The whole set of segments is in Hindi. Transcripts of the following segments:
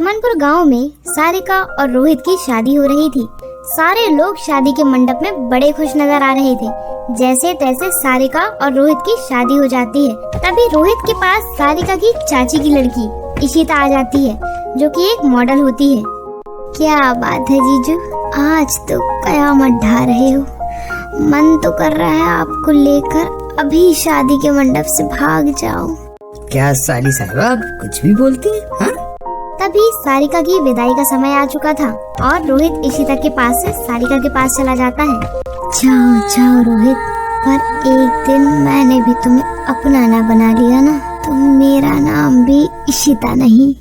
चमनपुर गांव में सारिका और रोहित की शादी हो रही थी। सारे लोग शादी के मंडप में बड़े खुश नजर आ रहे थे। जैसे तैसे सारिका और रोहित की शादी हो जाती है। तभी रोहित के पास सारिका की चाची की लड़की इशिता आ जाती है, जो कि एक मॉडल होती है। क्या बात है जीजू, आज तो कयामत ढा रहे हो। मन तो कर रहा है आपको लेकर अभी शादी के मंडप से भाग जाओ। क्या साली साहिबा कुछ भी बोलती है? हाँ? तभी सारिका की विदाई का समय आ चुका था और रोहित इशिता के पास से सारिका के पास चला जाता है। जाओ जाओ रोहित, पर एक दिन मैंने भी तुम्हें अपना ना बना लिया ना, तो मेरा नाम भी इशिता नहीं।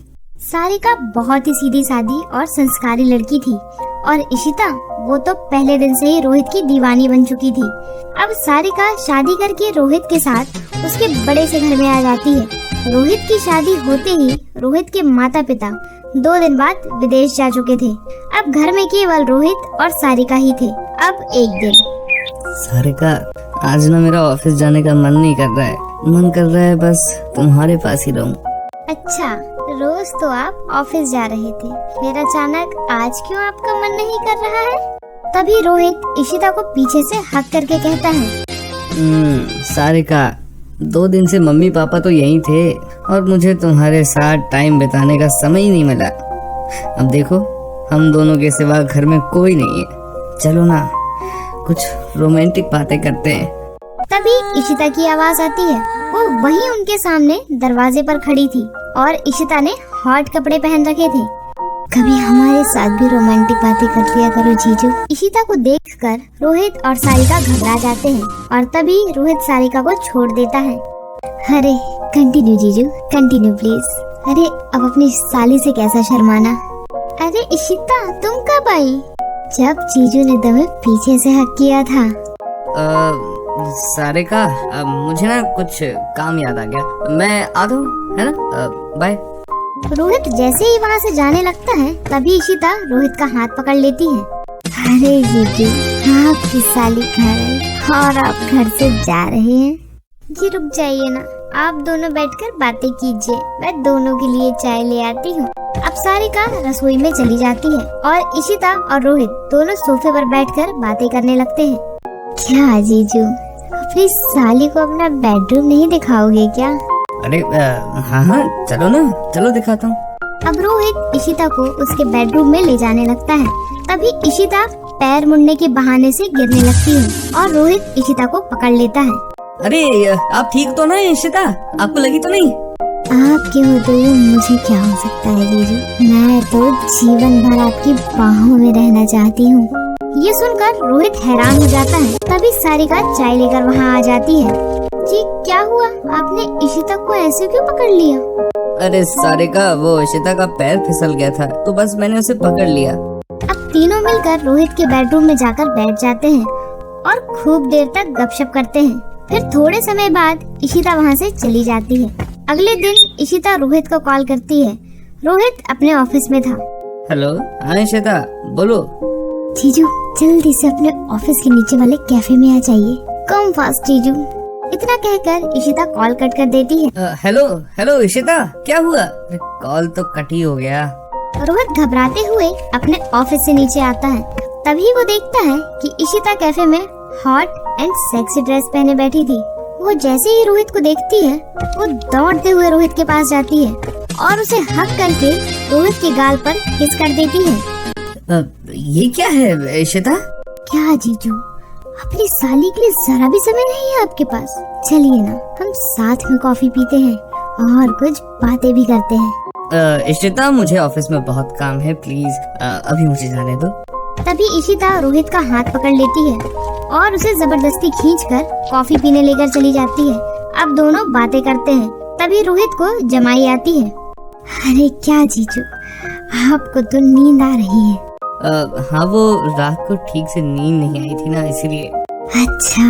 सारिका बहुत ही सीधी सादी और संस्कारी लड़की थी और इशिता वो तो पहले दिन से ही रोहित की दीवानी बन चुकी थी। अब सारिका शादी करके रोहित के साथ उसके बड़े से घर में आ जाती है। रोहित की शादी होते ही रोहित के माता पिता 2 दिन बाद विदेश जा चुके थे। अब घर में केवल रोहित और सारिका ही थे। अब एक दिन, सारिका आज ना मेरा ऑफिस जाने का मन नहीं कर रहा है, मन कर रहा है बस तुम्हारे पास ही रहूं। अच्छा, रोज तो आप ऑफिस जा रहे थे, फिर अचानक आज क्यों आपका मन नहीं कर रहा है? तभी रोहित इशिता को पीछे से हक करके कहता है, सारिका 2 दिन से मम्मी पापा तो यहीं थे और मुझे तुम्हारे साथ टाइम बिताने का समय ही नहीं मिला। अब देखो हम दोनों के सिवा घर में कोई नहीं है, चलो ना कुछ रोमांटिक बातें करते हैं। तभी इशिता की आवाज आती है। वो वहीं उनके सामने दरवाजे पर खड़ी थी और इशिता ने हॉट कपड़े पहन रखे थे। कभी हमारे साथ भी रोमांटिक बातें कर लिया करो जीजू। इशिता को देखकर रोहित और सारिका घबरा जाते हैं और तभी रोहित सारिका को छोड़ देता है। अरे कंटिन्यू जीजू, कंटिन्यू प्लीज। अरे अब अपनी साली से कैसा शर्माना। अरे इशिता तुम कब आई? जब जीजू ने तुम्हें पीछे से हक किया था। सारिका मुझे ना कुछ काम याद आ गया, मैं आता हूँ, है ना? बाय। रोहित जैसे ही वहाँ से जाने लगता है तभी इशिता रोहित का हाथ पकड़ लेती है। अरे जीजू, आपकी साली घर है और आप घर से जा रहे हैं। जी रुक जाइए ना, आप दोनों बैठकर बातें कीजिए, मैं दोनों के लिए चाय ले आती हूँ। अब सारिका रसोई में चली जाती है और इशिता और रोहित दोनों सोफे पर बैठकर बातें करने लगते हैं। क्या जीजू, अपनी साली को अपना बेडरूम नहीं दिखाओगे क्या? अरे हाँ चलो ना, चलो दिखाता हूँ। अब रोहित इशिता को उसके बेडरूम में ले जाने लगता है। तभी इशिता पैर मुड़ने के बहाने से गिरने लगती है और रोहित इशिता को पकड़ लेता है। अरे आप ठीक तो ना इशिता, आपको लगी तो नहीं? आपके होते हुए मुझे क्या हो सकता है जीजू, मैं तो जीवन भर आपकी बाहों में रहना चाहती हूँ। ये सुनकर रोहित हैरान हो जाता है। तभी सारिका चाय लेकर वहाँ आ जाती है। जी क्या हुआ, आपने इशिता को ऐसे क्यों पकड़ लिया? अरे सारिका वो इशिता का पैर फिसल गया था तो बस मैंने उसे पकड़ लिया। अब तीनों मिलकर रोहित के बेडरूम में जाकर बैठ जाते हैं और खूब देर तक गपशप करते हैं। फिर थोड़े समय बाद इशिता वहाँ से चली जाती है। अगले दिन इशिता रोहित को कॉल करती है। रोहित अपने ऑफिस में था। हेलो, हाँ इशिता बोलो। जीजू जल्दी से अपने ऑफिस के नीचे वाले कैफे में आ जाइए, कम फास्ट जीजू। इतना कहकर इशिता कॉल कट कर देती है। हेलो हेलो इशिता, क्या हुआ? कॉल तो कट ही हो गया। रोहित घबराते हुए अपने ऑफिस से नीचे आता है। तभी वो देखता है कि इशिता कैफे में हॉट एंड सेक्सी ड्रेस पहने बैठी थी। वो जैसे ही रोहित को देखती है वो दौड़ते हुए रोहित के पास जाती है और उसे हक करके रोहित के गाल पर किस कर देती है। ये क्या है इशिता? क्या जीजू, अपनी साली के लिए जरा भी समय नहीं है आपके पास? चलिए ना हम साथ में कॉफी पीते हैं और कुछ बातें भी करते हैं। इशिता मुझे ऑफिस में बहुत काम है, प्लीज अभी मुझे जाने दो। तभी इशिता रोहित का हाथ पकड़ लेती है और उसे जबरदस्ती खींचकर कॉफी पीने लेकर चली जाती है। अब दोनों बातें करते हैं। तभी रोहित को जमाई आती है। अरे क्या जीजू, आपको तो नींद आ रही है? हाँ वो रात को ठीक से नींद नहीं आई थी ना, इसीलिए। अच्छा,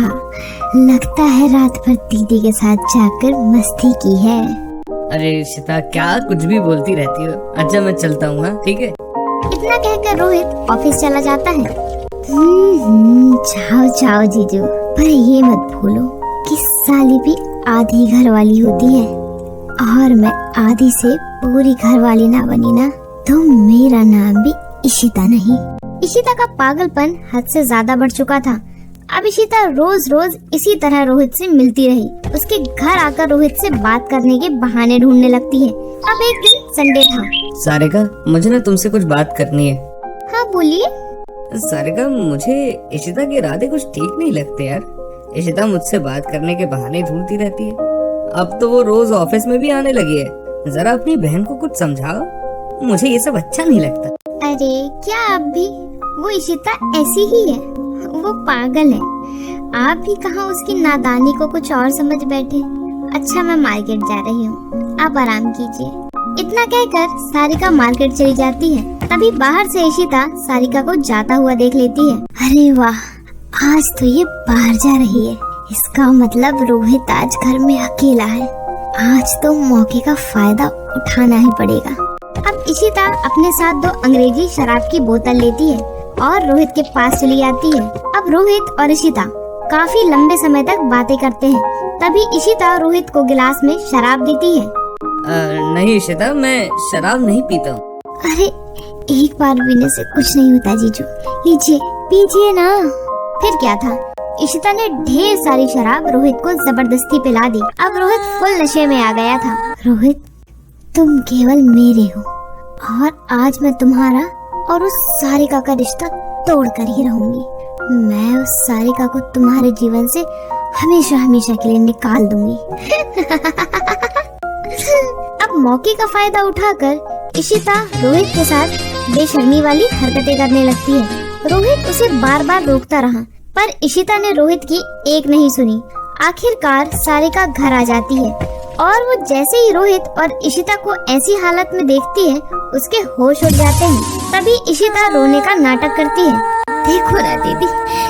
लगता है रात भर दीदी के साथ जाकर मस्ती की है। अरे इशिता क्या कुछ भी बोलती रहती हो। अच्छा मैं चलता हूँ, हाँ ठीक है। इतना कहकर रोहित ऑफिस चला जाता है। जाओ जाओ जीजू, पर ये मत भूलो कि साली भी आधी घर वाली होती है और मैं आधी से पूरी घर वाली ना बनी ना तो मेरा नाम भी इशिता नहीं। इशिता का पागलपन हद से ज्यादा बढ़ चुका था। अब इशिता रोज रोज इसी तरह रोहित से मिलती रही। उसके घर आकर रोहित से बात करने के बहाने ढूंढने लगती है। अब एक दिन संडे था। सारिका, मुझे ना तुमसे कुछ बात करनी है। हाँ बोलिए। सारिका, मुझे इशिता के इरादे कुछ ठीक नहीं लगते यार। इशिता मुझसे बात करने के बहाने ढूंढती रहती है। अब तो वो रोज ऑफिस में भी आने लगी है। जरा अपनी बहन को कुछ समझाओ, मुझे ये सब अच्छा नहीं लगता। अरे क्या आप भी, वो इशिता ऐसी ही है, वो पागल है। आप भी कहाँ उसकी नादानी को कुछ और समझ बैठे। अच्छा मैं मार्केट जा रही हूँ, आप आराम कीजिए। इतना कहकर सारिका मार्केट चली जाती है। तभी बाहर से इशिता सारिका को जाता हुआ देख लेती है। अरे वाह, आज तो ये बाहर जा रही है। इसका मतलब रोहित आज घर में अकेला है। आज तो मौके का फायदा उठाना ही पड़ेगा। अब इशिता अपने साथ 2 अंग्रेजी शराब की बोतल लेती है और रोहित के पास चली जाती है। अब रोहित और इशिता काफी लंबे समय तक बातें करते हैं। तभी इशिता रोहित को गिलास में शराब देती है। नहीं इशिता, मैं शराब नहीं पीता हूँ। अरे एक बार पीने से कुछ नहीं होता जीजू, लीजिए पीजिए ना। फिर क्या था, इशिता ने ढेर सारी शराब रोहित को जबरदस्ती पिला दी। अब रोहित फुल नशे में आ गया था। रोहित, तुम केवल मेरे हो और आज मैं तुम्हारा और उस सारिका का रिश्ता तोड़ कर ही रहूंगी। मैं उस सारिका को तुम्हारे जीवन से हमेशा हमेशा के लिए निकाल दूंगी। अब मौके का फायदा उठाकर इशिता रोहित के साथ बेशर्मी वाली हरकतें करने लगती है। रोहित उसे बार बार रोकता रहा, पर इशिता ने रोहित की एक नहीं सुनी। आखिरकार सारिका घर आ जाती है और वो जैसे ही रोहित और इशिता को ऐसी हालत में देखती है, उसके होश उड़ जाते हैं। तभी इशिता रोने का नाटक करती है। देखो ना दीदी,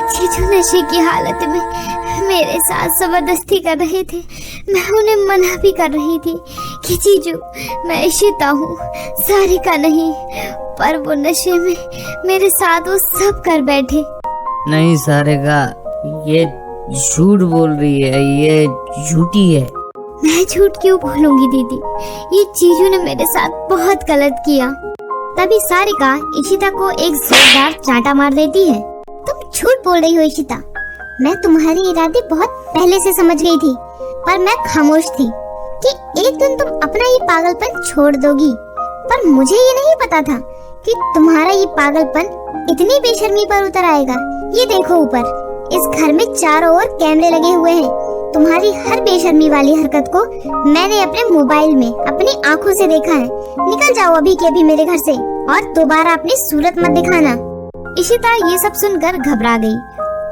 जीजू नशे की हालत में मेरे साथ जबरदस्ती कर रहे थे। मैं उन्हें मना भी कर रही थी कि जीजू मैं इशिता हूँ, सारिका नहीं, पर वो नशे में मेरे साथ वो सब कर बैठे। नहीं सारिका, ये झूठ बोल रही है, ये झूठी है। मैं झूठ क्यों बोलूंगी दीदी, ये जीजू ने मेरे साथ बहुत गलत किया। तभी सारिका इशिता को एक जोरदार चांटा मार देती है। तुम झूठ बोल रही हो इशिता, मैं तुम्हारे इरादे बहुत पहले से समझ गई थी, पर मैं खामोश थी कि एक दिन तुम अपना ये पागलपन छोड़ दोगी। पर मुझे ये नहीं पता था कि तुम्हारा ये पागलपन इतनी बेशर्मी पर उतर आएगा। ये देखो ऊपर, इस घर में चारों ओर कैमरे लगे हुए हैं। तुम्हारी हर बेशर्मी वाली हरकत को मैंने अपने मोबाइल में अपनी आंखों से देखा है। निकल जाओ अभी के अभी मेरे घर से और दोबारा अपनी सूरत मत दिखाना। इशिता ये सब सुनकर घबरा गई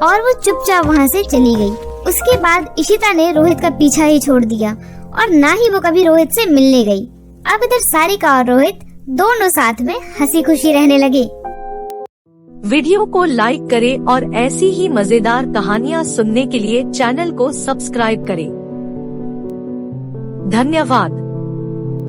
और वो चुपचाप वहाँ से चली गई। उसके बाद इशिता ने रोहित का पीछा ही छोड़ दिया और ना ही वो कभी रोहित से मिलने गई। अब इधर सारिका और रोहित दोनों साथ में हंसी खुशी रहने लगे। वीडियो को लाइक करें और ऐसी ही मजेदार कहानियाँ सुनने के लिए चैनल को सब्सक्राइब करें। धन्यवाद।